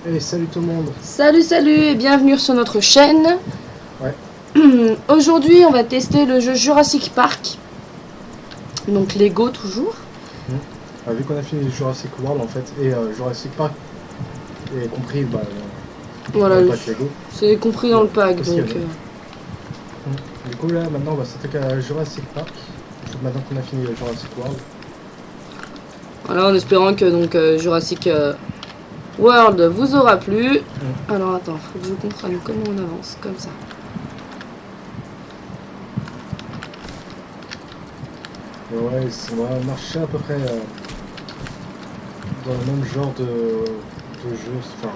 Et salut tout le monde. Salut et bienvenue sur notre chaîne. Ouais. Aujourd'hui on va tester le jeu Jurassic Park. Donc Lego toujours. Vu qu'on a fini Jurassic World en fait et Jurassic Park est compris Voilà, dans le pack Lego. c'est compris dans le pack donc. Du coup là maintenant on va s'attaquer à Jurassic Park. Maintenant qu'on a fini Jurassic World. Voilà, en espérant que donc Jurassic World vous aura plu. Alors attends, faut que je comprenne comment on avance comme ça. Et ouais, on va marcher à peu près dans le même genre de jeu. Enfin,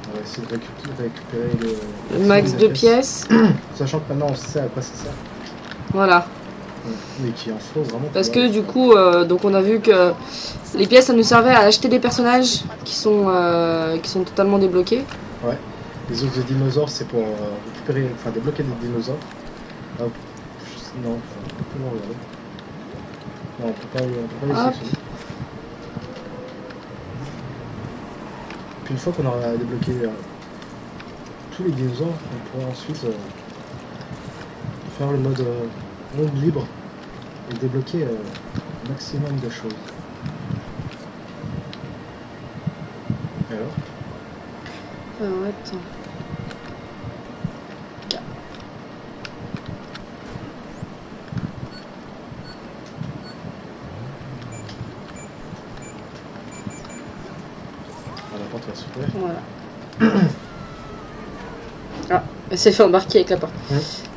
on va essayer de récupérer Le max de pièces. Sachant que maintenant on sait à quoi ça sert. Voilà. Mais qu'il en faut vraiment. Parce que du coup, donc on a vu que les pièces ça nous servait à acheter des personnages qui sont totalement débloqués. Ouais. Les os de dinosaures c'est pour récupérer, enfin débloquer des dinosaures. Hop. Non, on peut pas regarder. Non, on peut pas les sélectionner. Puis une fois qu'on aura débloqué tous les dinosaures, on pourra ensuite faire le mode monde libre et débloquer un maximum de choses. Et alors Attends. la porte va s'ouvrir. Voilà. Ah, elle s'est fait embarquer avec la porte.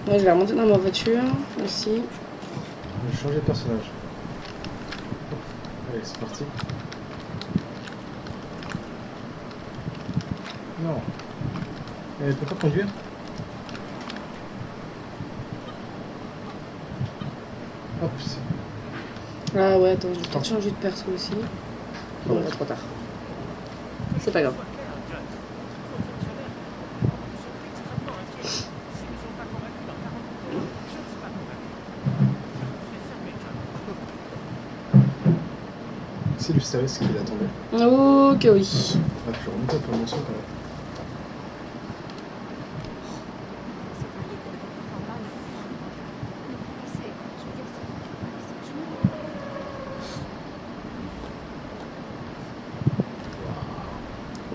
Moi, je vais remonter dans ma voiture aussi. Je vais changer de personnage. Allez, c'est parti. Non. Elle peut pas conduire. Hop, c'est... Ah ouais, attends, je vais peut-être changer de perso aussi. Bon, là, trop tard. C'est pas grave. C'est du service qui l'attendait. Ok, oui. Ah, je vais remonter un peu mon son quand même.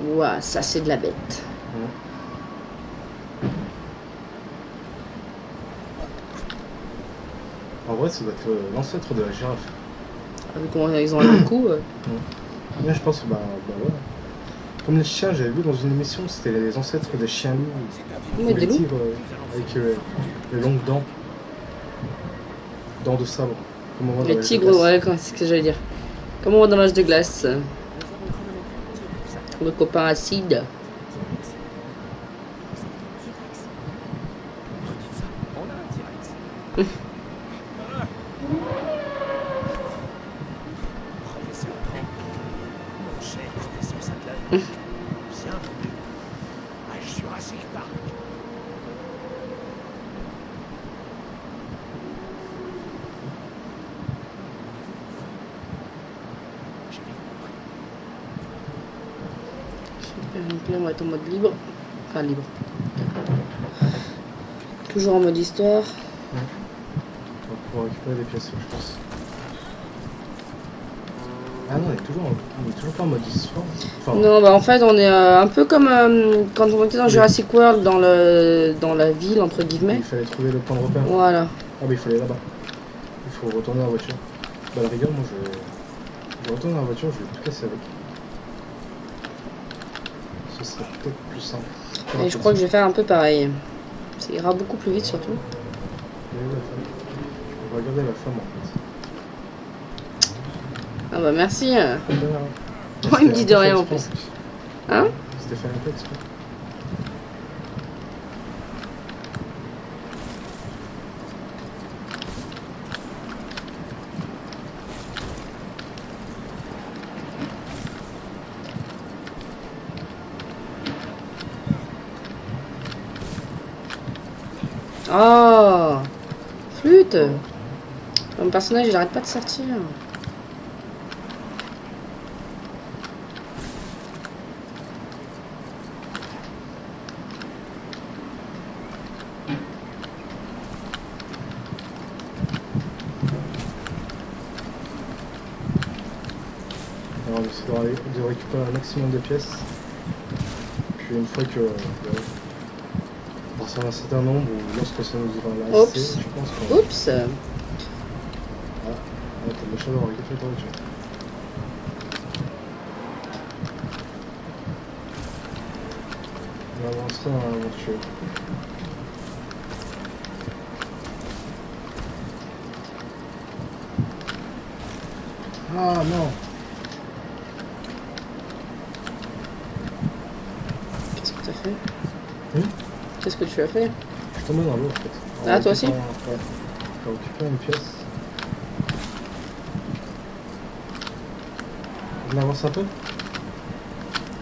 Ouah, ça c'est de la bête. En vrai, ça doit être l'ancêtre de la girafe. Vu comment ils ont un coup. Moi, je pense, bah ouais. Comme les chiens, j'avais vu dans une émission, c'était les ancêtres des chiens loups. Ouais, Ou des les loups. tigres avec les longues dents. Dents de sabre. Comme on voit dans Les l'âge de tigres, glace. ouais, c'est ce que j'allais dire. Comme on voit dans l'âge de glace. Le copain acide. Bienvenue à Jurassic Park. Super, donc là on va être en mode libre. Enfin libre. Toujours en mode histoire. On va pouvoir récupérer des pièces, je pense. Ah non, on est toujours pas en mode histoire. Enfin, Non, bah en fait on est un peu comme quand on était dans Jurassic World dans la ville entre guillemets. il fallait trouver le point de repère. Voilà. Ah bah il faut aller là-bas. Il faut retourner en voiture. Bah à la rigueur, moi je retourne en voiture, je vais tout casser avec. Ce serait peut-être plus simple. Et je crois que je vais faire un peu pareil. Ça ira beaucoup plus vite surtout. On va regarder la femme en fait. Ah bah merci. Moi il me dit de rien en plus. Hein? C'était fait un peu exprès. Oh, flûte. Mon personnage il arrête pas de sortir. de récupérer un maximum de pièces. Puis une fois que... à partir d'un certain nombre, ou lorsque ça nous aura assez, Oups. je pense qu'on... Oups. Ah, t'as de la chaleur avec l'effet de voiture. On avancera dans l'aventure. Ah non! Qu'est-ce que t'as fait? Hmm? Qu'est-ce que tu as fait? Je suis tombé dans l'eau en fait. Ah, toi aussi? Ouais. J'ai récupéré une pièce. On avance un peu?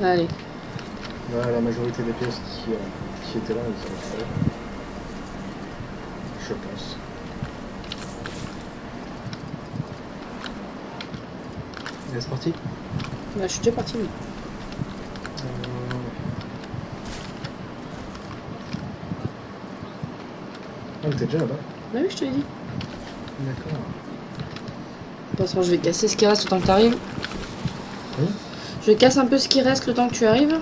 Allez. Ouais, la majorité des pièces qui étaient là, ils ont récupéré. Je pense. Et c'est parti? Bah, je suis déjà parti. Oui. Ah, mais t'es déjà là-bas? Bah oui, je te l'ai dit. D'accord. De toute façon, je vais casser ce qui reste le temps que tu arrives. Oui? Je casse un peu ce qui reste le temps que tu arrives.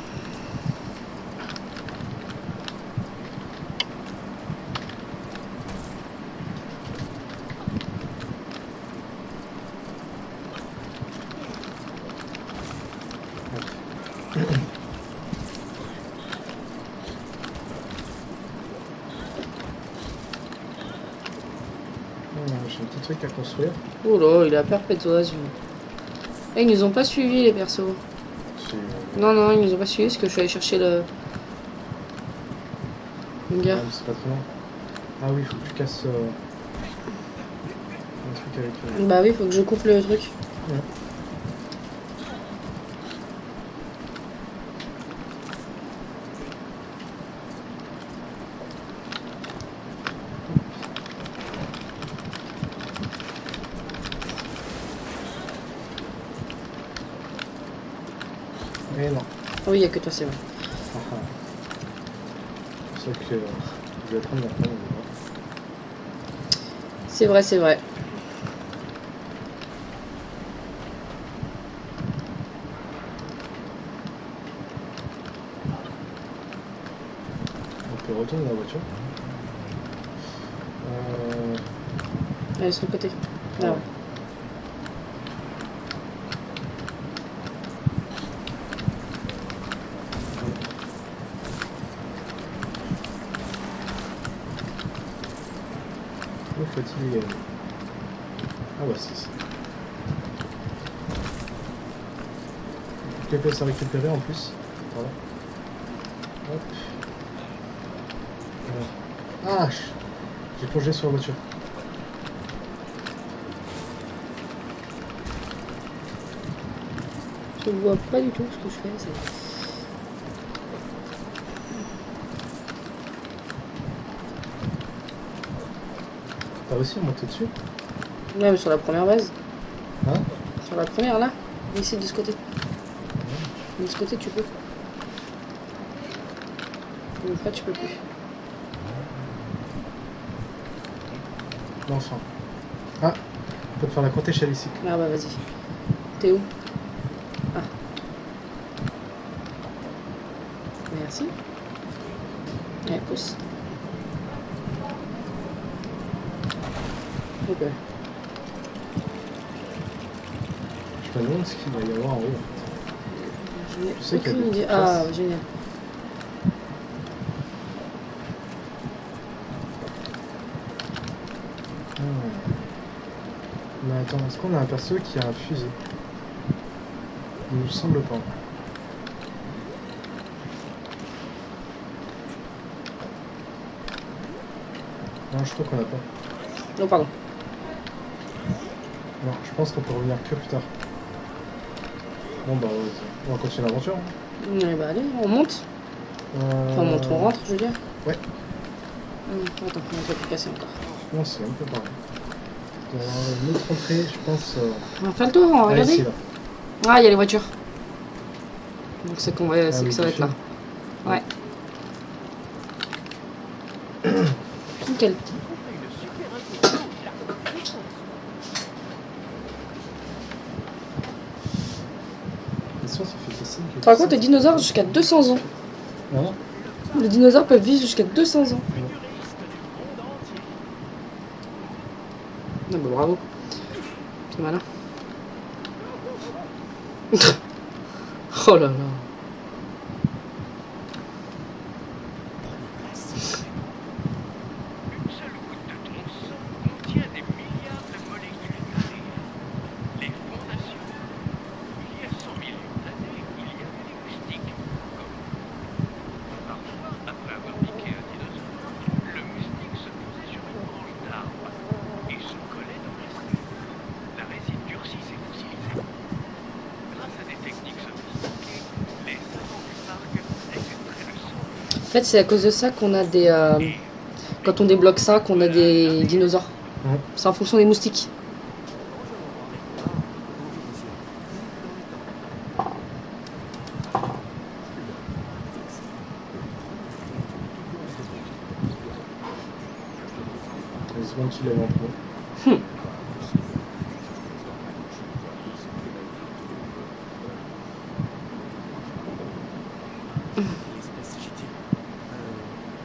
J'ai un petit truc à construire. Oh là, il a perpétuation. Eh, ils nous ont pas suivis les persos. C'est... Non, non, ils nous ont pas suivis parce que je suis allé chercher le gars. C'est pas très loin. Ah oui, faut que tu casses un truc avec... Bah oui, faut que je coupe le truc. Ouais. Mais non. Oui, il y a que toi, c'est vrai. Ah, ah. C'est pour ça que je vais prendre la peine. C'est vrai, c'est vrai. On peut retourner dans la voiture. Allez, sur le côté. Là, ouais. Où faut-il y aller? Ah bah c'est ça. Quelques pièces à récupérer en plus. Voilà. Hop. Voilà. Ah, j'ai plongé sur la voiture. Je vois pas du tout ce que je fais. C'est... T'as réussi à monter dessus? Ouais, mais sur la première base. Hein? Sur la première, là. Ici, de ce côté. De ce côté, tu peux. Mais après, tu peux plus. Non, enfin. Ah, on peut te faire la crotte échelle ici. Ah bah, vas-y. T'es où? Ah. Merci. Allez, pousse. Ok. Je me demande ce qu'il va y avoir en haut. Je n'ai Je sais qu'il y a aucune des idée. petites Ah, pièces. génial. Mais attends, est-ce qu'on a un perso qui a un fusil? Il me semble pas. Non, je crois qu'on a pas. Non, pardon. Non, je pense qu'on peut revenir que plus tard. Bon bah vas-y. On va continuer l'aventure. Hein. Bah allez, on monte. Enfin, on monte, on rentre, je veux dire. Ouais. Attends, on va plus casser encore. Non, c'est un peu pareil. Dans notre entrée, je pense... On va faire le tour, on va regarder. ici, là. Ah, il y a les voitures. Donc c'est qu'on va, c'est oui, que ça va du être là. film. Ouais. Nickel. Par contre, les dinosaures jusqu'à 200 ans. Hein? Les dinosaures peuvent vivre jusqu'à 200 ans. Non, bah bravo. C'est malin. Oh là là. Une seule goutte de ton sang contient des milliards de molécules nucléaires. Les fondations. Il y a 100 millions d'années, il y avait des moustiques. Parfois, après avoir piqué un dinosaure, le moustique se posait sur une branche d'arbre et se collait dans la racine. La résine durcissait et fossilisait. Grâce à des techniques sophistiquées, les savants du parc extraient le sang. En fait, c'est à cause de ça qu'on a des... quand on débloque ça, qu'on a des dinosaures. Ouais. C'est en fonction des moustiques. Heureusement qu'il lève un peu. L'espèce JT,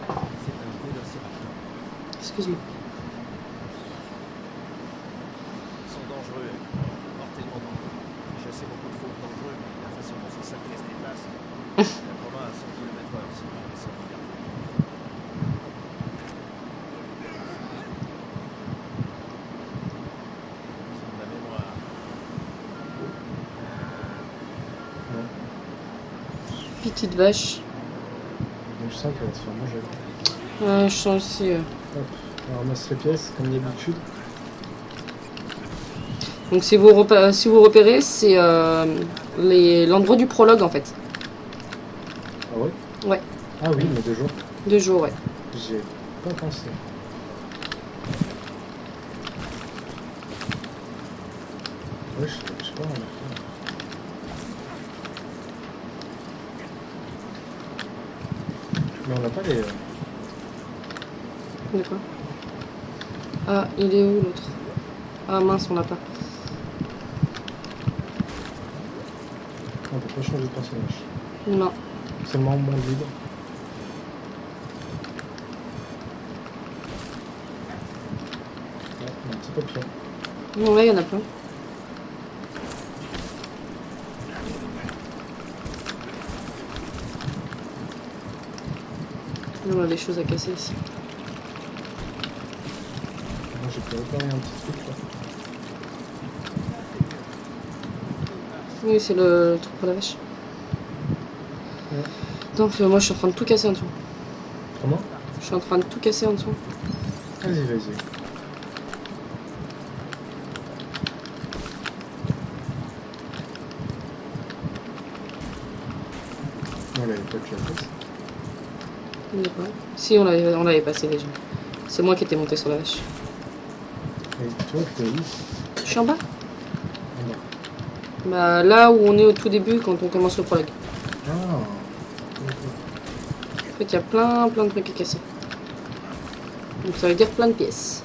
c'est un vélociraptor. Excuse-moi. Ils sont dangereux, mortellement dangereux. J'ai chassé beaucoup de fauves dangereux, mais la façon dont ces sacrés se déplacent, 80 à 100 km/h, sinon ils sont en liberté. Ils ont de la mémoire. Petite vache. Donc je sens qu'elle va se faire manger. Ouais, je sens aussi... Hop, on ramasse les pièces comme d'habitude. Donc si vous repérez, c'est l'endroit du prologue en fait. Ah ouais? Ouais. Ah oui, mais 2 jours. 2 jours, ouais. J'ai pas pensé. Ouais, je sais pas, on a fait. Mais on n'a pas les. D'accord. Ah, il est où l'autre? Ah mince, on l'a pas. On peut pas changer de personnage. Non. Seulement monde libre. Ouais, un petit papillon. Non, là, il y en a plein. Là, on a des choses à casser ici. Moi j'ai pu réparer un petit truc là. Oui, c'est le truc pour la vache. Ouais. Donc, moi, je suis en train de tout casser en dessous. Comment? Je suis en train de tout casser en dessous. Vas-y, vas-y. On l'avait pas pu la passer. Il est pas. Si, on l'avait passé déjà. C'est moi qui étais monté sur la vache. Et tu vois, t'es où? Je suis en bas. En bas. Bah, là où on est au tout début quand on commence le prologue. Ah, En fait, il y a plein de trucs à casser. Donc ça veut dire plein de pièces.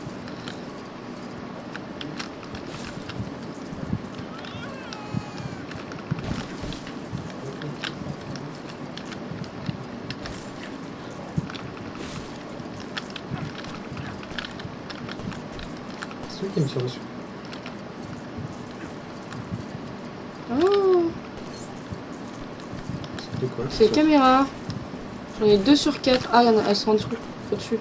c'est lui qui me tire dessus. Oh, C'est quoi? c'est les caméras. J'en ai 2 sur 4. Ah, elles sont en dessous. Au-dessus.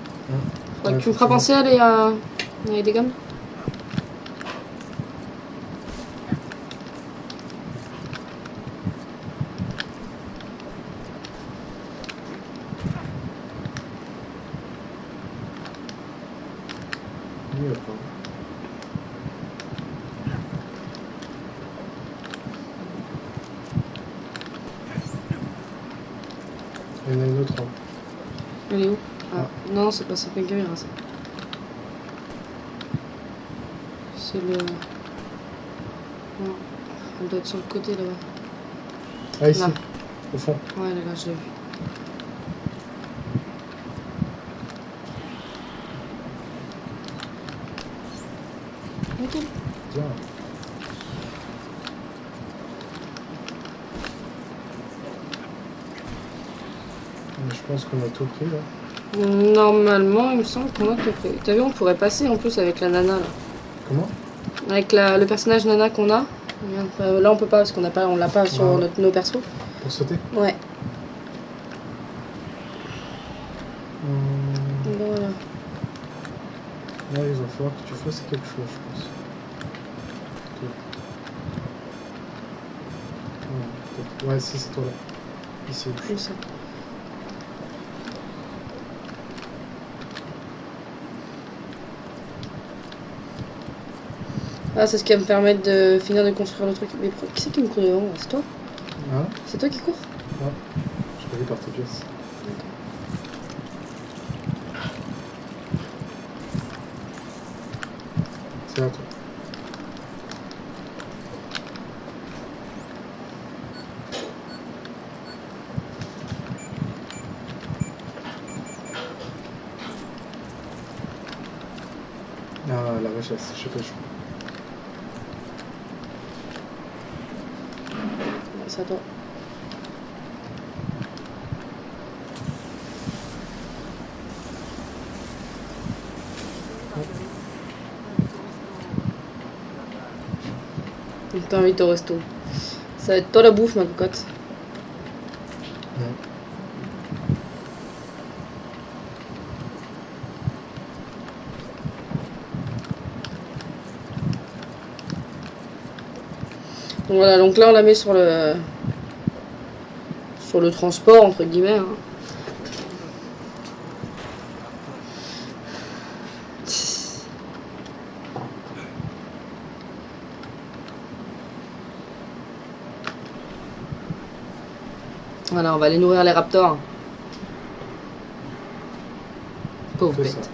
Faudrait que tu me feras penser à les dégommer. Oui, d'accord. Il y en a une autre. Hein. Elle est où? Ah, non, c'est pas une caméra, ça. C'est le... Non, elle doit être sur le côté, là-bas. Ah, ici, Là. au fond. Ouais, là, je l'ai vu. Ok. Tiens. Je pense qu'on a tout pris là. Normalement, il me semble qu'on a tout fait. T'as vu, on pourrait passer en plus avec la nana là. Comment? Avec le personnage nana qu'on a. Regarde, là, on peut pas parce qu'on l'a pas sur Ouais. nos persos. Pour sauter? Ouais. Hum, Voilà. Là, il va falloir que tu fasses quelque chose, je pense. Toi. Ouais, si, c'est toi là. Ici. Comme ça. Ah, c'est ce qui va me permettre de finir de construire le truc. Mais qui c'est qui me court devant là? C'est toi? Hein? C'est toi qui cours? Je peux aller par tes pièces. C'est à toi. Ah, la richesse, je sais pas, je crois. C'est à toi. T'invites au resto. Ça va être toi la bouffe, ma cocotte. Donc voilà, donc là on la met sur le transport entre guillemets. Hein. Voilà, on va aller nourrir les raptors. Pauvre C'est ça. bête.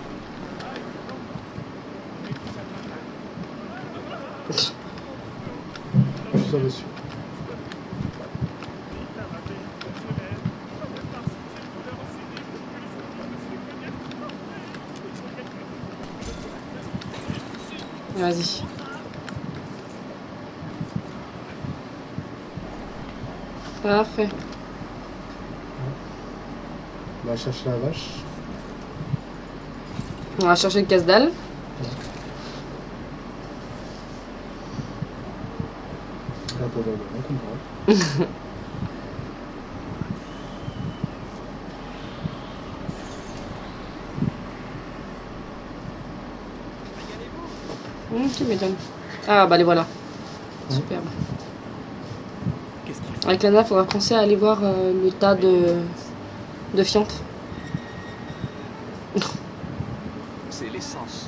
Tout ça dessus. Vas-y. Parfait. On va chercher la vache. On va chercher le casse-dalle. Là, probablement, on comprend. Tu m'étonnes. Ah bah les voilà. Ouais. Superbe. Qu'est-ce qu'il faut? Avec Lana, il faudra penser à aller voir le tas de fientes. C'est l'essence.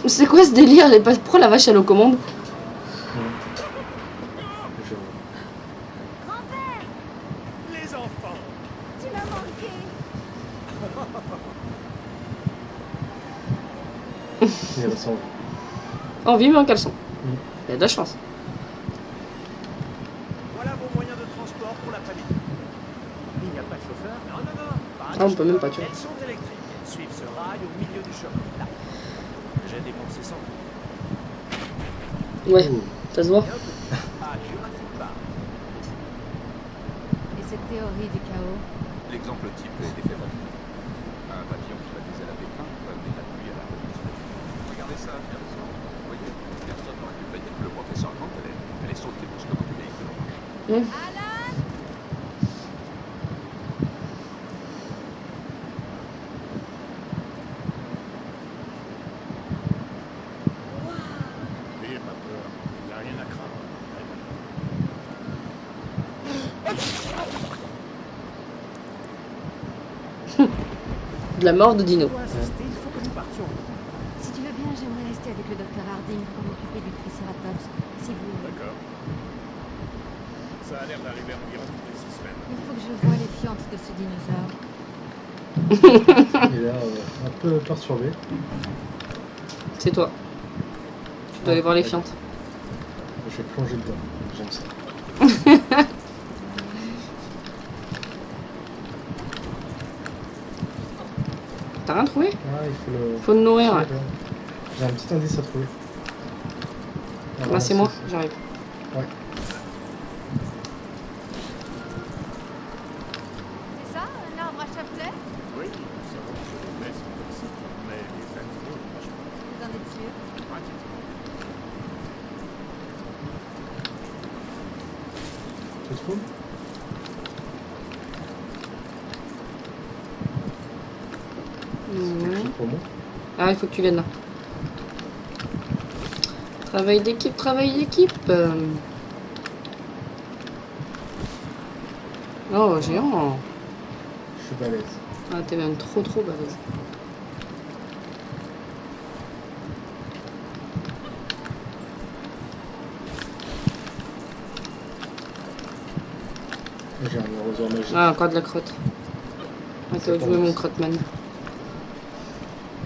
C'est quoi ce délire? Pourquoi la vache elle est aux commandes? Je... Grand-père, Les enfants. tu m'as manqué. Il reste en vie. En vie mais en caleçon. Il y a de la chance. Voilà vos moyens de transport pour la famille. Il n'y a pas de chauffeur? Non, non, non. Pas Ah, on peut même pas, tu vois. Elles sont électriques. Elles suivent ce rail au milieu du chemin. Là. J'ai dépensé 100 Ouais, Ouh. ça se voit. Et hop, à Jurassic Park. Et cette théorie du chaos? L'exemple type est l'effet papillon. Un papillon qui va viser la pékin peut amener la pluie à la remise. Regardez ça, garçon. Vous voyez, personne n'aurait pu prédire que le professeur Grant allait sauter brusquement du véhicule en marche. Alan, N'ayez pas peur. Il n'y a rien à craindre. De la mort de dino. Pour insister, il faut que nous partions. si tu veux bien, j'aimerais rester avec le docteur Harding pour m'occuper du Triceratops. Si vous... D'accord. Ça a l'air d'arriver environ toutes les 6 semaines. Il faut que je voie les fientes de ce dinosaure. Il est là, un peu perturbé. C'est toi. Tu dois aller voir les fientes. Je vais plonger dedans. J'aime ça. T'as rien trouvé? Ah, il faut le... Faut le nourrir. Ouais. J'ai un petit indice à trouver. Bah c'est moi, j'arrive. Ouais. Tu trouves? C'est quelque chose pour moi. Ah, il faut que tu viennes là. Travail d'équipe, travail d'équipe. Oh, géant. Je suis balèze. Ah, t'es même trop balèze. J'ai un arrosoir magique. Ah, encore de la crotte. Ah, t'as C'est joué bon, mon c'est- crotte-man.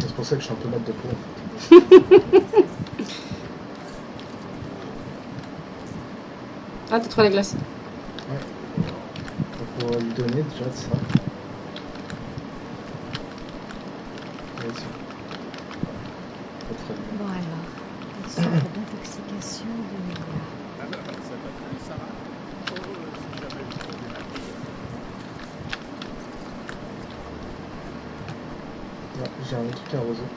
C'est pour ça que je suis un peu mat de peau en fait. Ah, t'as trouvé la glace. Donc on va lui donner déjà de ça. Ouais, c'est- Pas très bien. Bon alors, il souffre d'intoxication de Melia. Alors, ça t'a plu, Sarah? Oh, si jamais je trouvais ma fille. Ouais, j'ai un autre truc à arroser.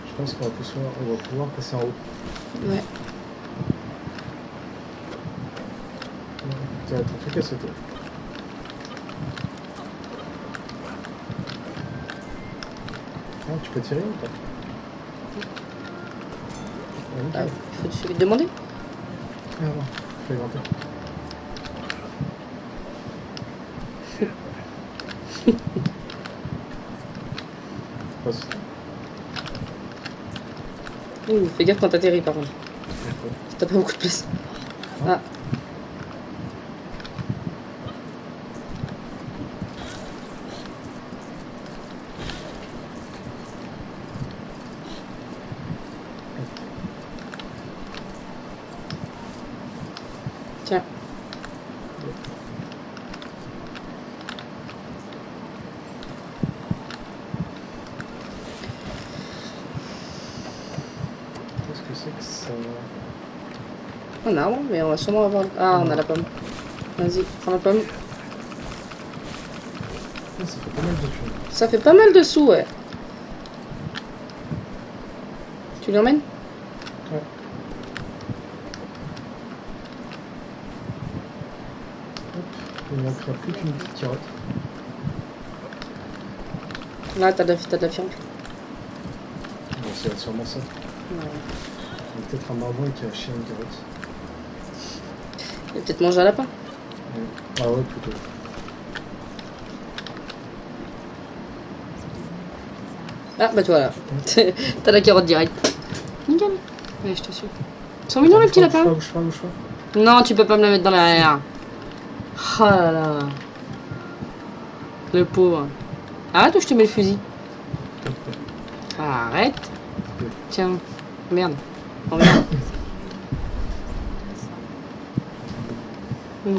Je pense qu'on va pouvoir passer en haut. Ouais. T'as ton truc à sauter. Ah, tu peux tirer ou pas? Ah, nickel. Ah, faut te demander. Ah non, je vais grimper. Passe. Ouh, fais gaffe quand t'atterris par contre. D'accord. T'as pas beaucoup de place. Ah. Tiens. Qu'est-ce que c'est que ça? Un arbre, mais on va sûrement avoir... Ah, on a la pomme. Vas-y, prends la pomme. Ah, ça fait pas mal de thunes. Ça fait pas mal de sous, ouais. Tu l'emmènes? Ouais. Hop, il ne manquera plus qu'une petite carotte. Là, t'as de la fiente. Bon, c'est sûrement ça. Ouais. Il y a peut-être un marmot qui a chié une carotte. Il va peut-être manger un lapin. Ouais. Ah ouais, plutôt. Ah, bah tu vois là. T'as la carotte direct. Nickel. Ouais, je te suis. Ils sont mignons les petits lapins. Bouge pas. Non, tu peux pas me la mettre dans la... Oh là là. Le pauvre. Arrête ou je te mets le fusil. Arrête. Tiens. Merde. Oh merde.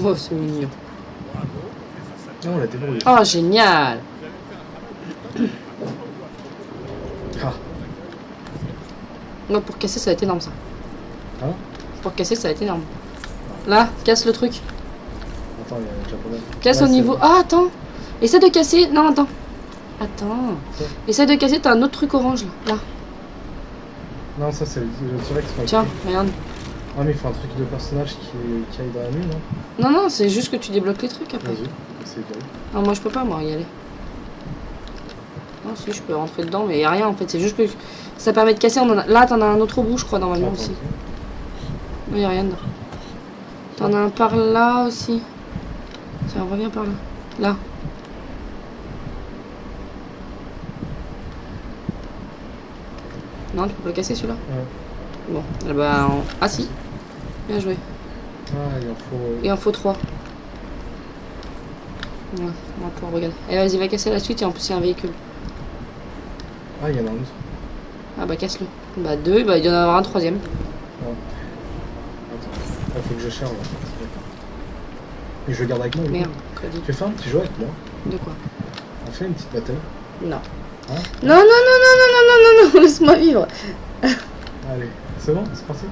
Oh, c'est mignon. Non, on l'a débrouillé. Oh, génial. Ah, Non, pour casser, ça va être énorme ça. hein? Pour casser, ça va être énorme. Là, casse le truc. Attends, il y a un japonais. Casse Ouais, au c'est niveau... bon. Ah, attends. Essaie de casser... Non, attends. Attends. Ça. Essaie de casser, t'as un autre truc orange là. Là. Non, ça c'est le T-Rex. Tiens, regarde. Ah, mais il faut un truc de personnage qui aille dans la nuit, non? Non, non, c'est juste que tu débloques les trucs après. Vas-y, c'est bien. Non, moi je peux pas, moi, y aller. Non, si, je peux rentrer dedans, mais y a rien en fait. C'est juste que ça permet de casser. Là, t'en as un autre au bout, je crois, normalement Attends, aussi. ok. Non, y a rien dedans. T'en as un par là aussi. Tiens, reviens par là. Là. Non, tu peux pas le casser celui-là? Ouais. Bon, eh ben, ah si. Bien joué. Ah, il en faut. Il en faut 3. Ouais, on va pouvoir regarder. Eh, vas-y, va casser la suite et en plus, il y a un véhicule. Ah, il y en a un autre. Ah bah, casse-le. Bah, 2, bah, il doit y en avoir un troisième. Ouais. Attends. Ah, faut que je charge. Et je le garde avec moi. du coup. Merde, Cody. Tu fais un petit jeu avec moi. De quoi? On fait une petite bataille. Non. Hein? Non, non, non, non, non, non, non, non, non, laisse-moi vivre. Allez, c'est bon, c'est parti.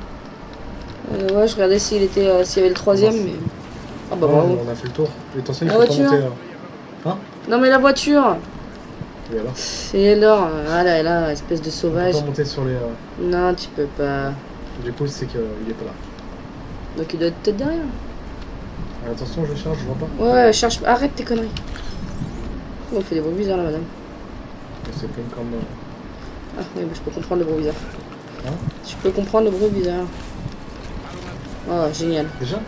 Ouais, je regardais s'il était, s'il y avait le troisième, mais... Ah bah Ouais, bravo. on a fait le tour. Et attention, il La faut pas voiture. monter. Hein? Non mais la voiture. Et alors? Et alors, ah là, là, espèce de Faut sauvage. pas monter sur les. Non, tu peux pas. Du coup, c'est qu'il est pas là. Donc il doit être peut-être derrière. Attention, je charge, je vois pas. Ouais, cherche. Arrête tes conneries. On fait des bruits bizarres là, madame. C'est plein comme. Ah, oui, mais je peux comprendre le bruit bizarre. Hein? Je peux comprendre le bruit bizarre. Oh, génial. Déjà,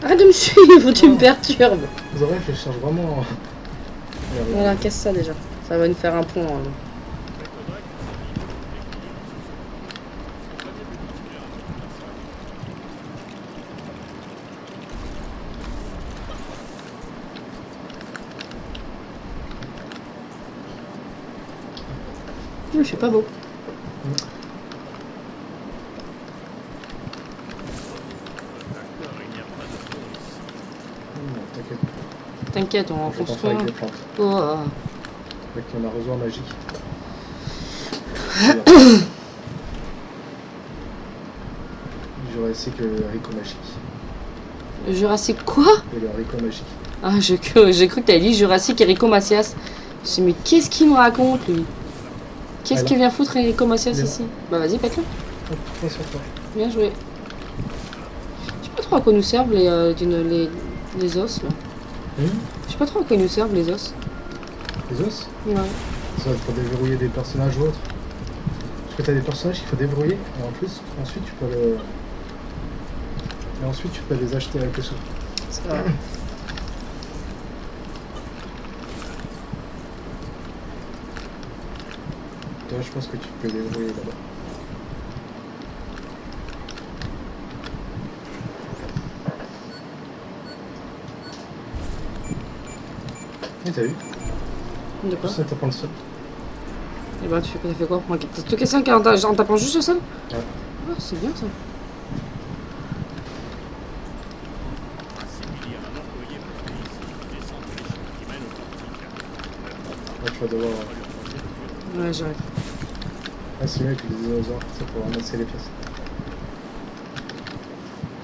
Arrête de me suivre, tu me perturbes. vous aurez, je cherche vraiment. Voilà, casse ça déjà. Ça va nous faire un pont. Hein. Il fait pas beau. Non, t'inquiète. T'inquiète, on va en Je pense construire. avec les plantes. Oh. Avec ton arrosoir magique. Jurassique le haricot magique. Jurassique quoi? Et le haricot magique. Ah, j'ai cru que t'avais dit Jurassique Enrico Macias. Je me suis dit, mais qu'est-ce qu'il me raconte lui? Qu'est-ce Alors. qu'il vient foutre Enrico Macias Bien. ici? Bah vas-y, pète-le. Hop, pas sur toi. Bien joué. Je sais pas trop à quoi nous servent les os là. Je sais pas trop à quoi ils nous servent les os. Les os? Ouais. Ça va être pour déverrouiller des personnages ou autres. Parce que t'as des personnages qu'il faut déverrouiller et en plus, ensuite tu peux le. Et ensuite tu peux les acheter avec le sous. C'est vrai. Toi, je pense que tu peux les déverrouiller là-bas. Et t'as vu? De quoi? Ça t'apprend le sol. Et bah tu fais quoi? T'as tout cassé en tapant juste le sol? Ouais. Ah, c'est bien ça. Là, tu vas devoir. Ouais, j'arrive. Ah, c'est mieux avec les dinosaures, c'est pour ramasser les pièces.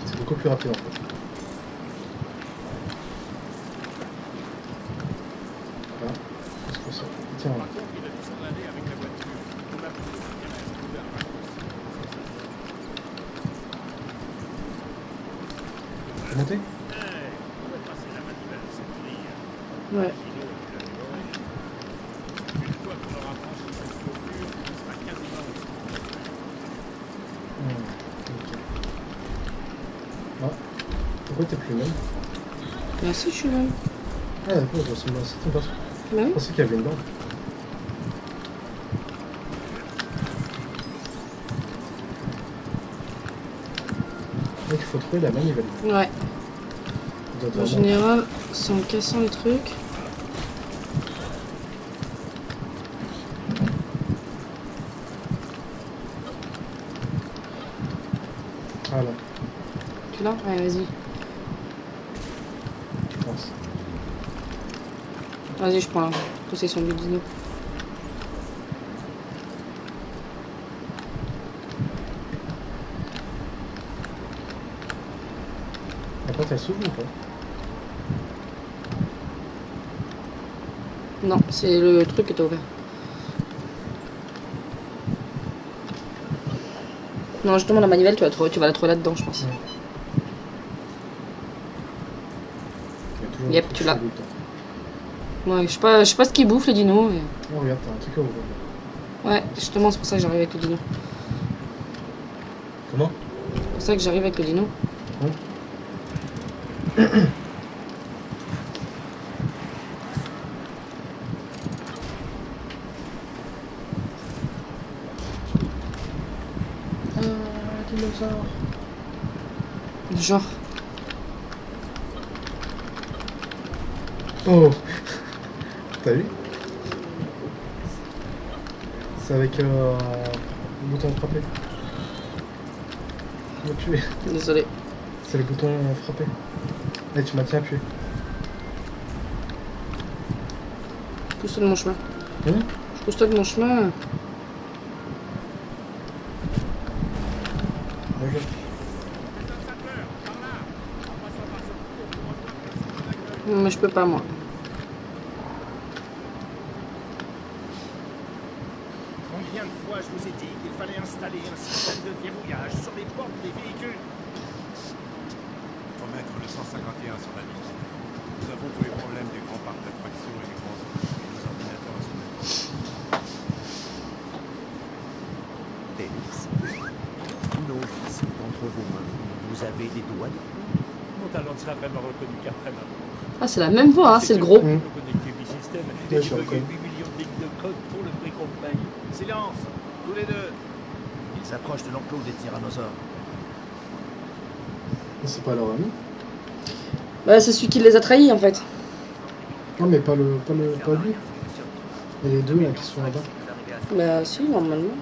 C'est beaucoup plus rapide en fait. Là, qu'est-ce que c'est? Tiens, tu peux monter? Ouais. Ok. Ah, pourquoi t'es plus même? Merci, je suis même. Ah d'accord, je ressemble à certaines personnes. Bah Je oui. pensais qu'il y avait une barbe. Donc il faut trouver la manivelle. Ouais. Il doit être En vraiment- général, c'est en cassant les trucs. Ah là, Tu l'as? Ouais, vas-y. je pense. Vas-y, je prends la possession du dino. Après t'as le souffle ou pas? Non, c'est le truc que t'as ouvert. Non, justement, la manivelle, tu vas la trouver là-dedans, je pense. Ouais. Il y a toujours Yep, un truc tu l'as. chelou, toi. Ouais, je sais pas ce qu'ils bouffent les dinos. Mais... Oh regarde, t'as un truc à ouvrir. Ouais, justement, c'est pour ça que j'arrive avec le dino. Comment? C'est pour ça que j'arrive avec le dino. Dinosaure. Genre. Oh. T'as vu? C'est avec le bouton frapper. Tu m'as tué. Désolé. C'est le bouton frapper. Et tu m'as tiens appuyé. Pousse-toi de mon chemin. Hum? Pousse-toi de mon chemin. Bonjour. Mais je peux pas, moi. Combien de fois je vous ai dit qu'il fallait installer un système de verrouillage sur les portes des véhicules? Faut mettre le 151 sur la liste. Nous avons tous les problèmes des grands parcs d'attractions et des grands les ordinateurs à son avis. Dennis, nos vies sont entre vos mains. Vous avez les doigts de Mon talent ne sera vraiment reconnu qu'après ma mort. Ah, c'est la même voix, hein, c'est le gros. Mm. Connecter mes systèmes Ouais, et je débugger reconnais. 8 millions de lignes de code pour le prix qu'on paye. Silence, tous les deux. Ils s'approchent de l'enclos des tyrannosaures. Mais c'est pas leur ami. Bah, c'est celui qui les a trahis en fait. Non, mais pas lui. Et les deux là qui sont là-bas. Bah, si, normalement.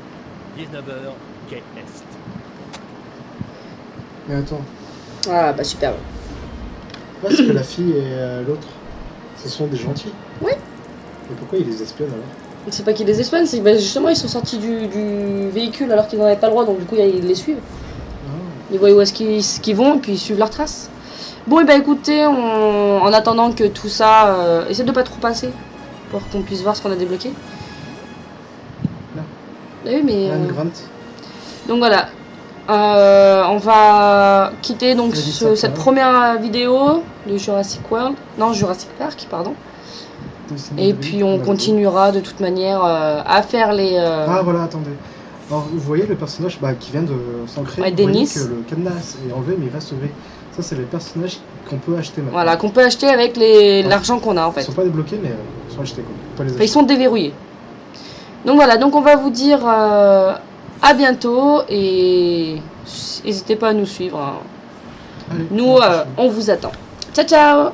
19h, quai Est. Mais attends. Ah, bah, super. Parce que la fille et l'autre, ce sont des gentils. Oui. Et pourquoi ils les espionnent alors? C'est pas qu'ils les espionnent, c'est que bah, justement ils sont sortis du véhicule alors qu'ils n'en avaient pas le droit, donc du coup ils les suivent. Ah. Ils voient où est-ce qu'ils vont et puis ils suivent leurs traces. Bon, et bah écoutez, en attendant que tout ça, essaie de pas trop passer pour qu'on puisse voir ce qu'on a débloqué. Là. Ah oui, mais. Anne Grant. Donc voilà. On va quitter donc Melissa cette Clark. première vidéo de Jurassic World. Non, Jurassic Park, pardon. Et puis on continuera de toute manière à faire les. Ah voilà, attendez. Alors vous voyez le personnage qui vient de s'ancrer. Ouais, Vous voyez Dennis. que le cadenas est enlevé mais il reste V. Ça c'est les personnages qu'on peut acheter maintenant. Voilà, qu'on peut acheter avec l'argent qu'on a en Ils fait. sont pas débloqués mais ils sont achetés quoi. On peut les Enfin, acheter. ils sont déverrouillés. Donc voilà, donc on va vous dire à bientôt et n'hésitez pas à nous suivre, hein. Allez, Nous, à la prochaine. on vous attend. Ciao ciao!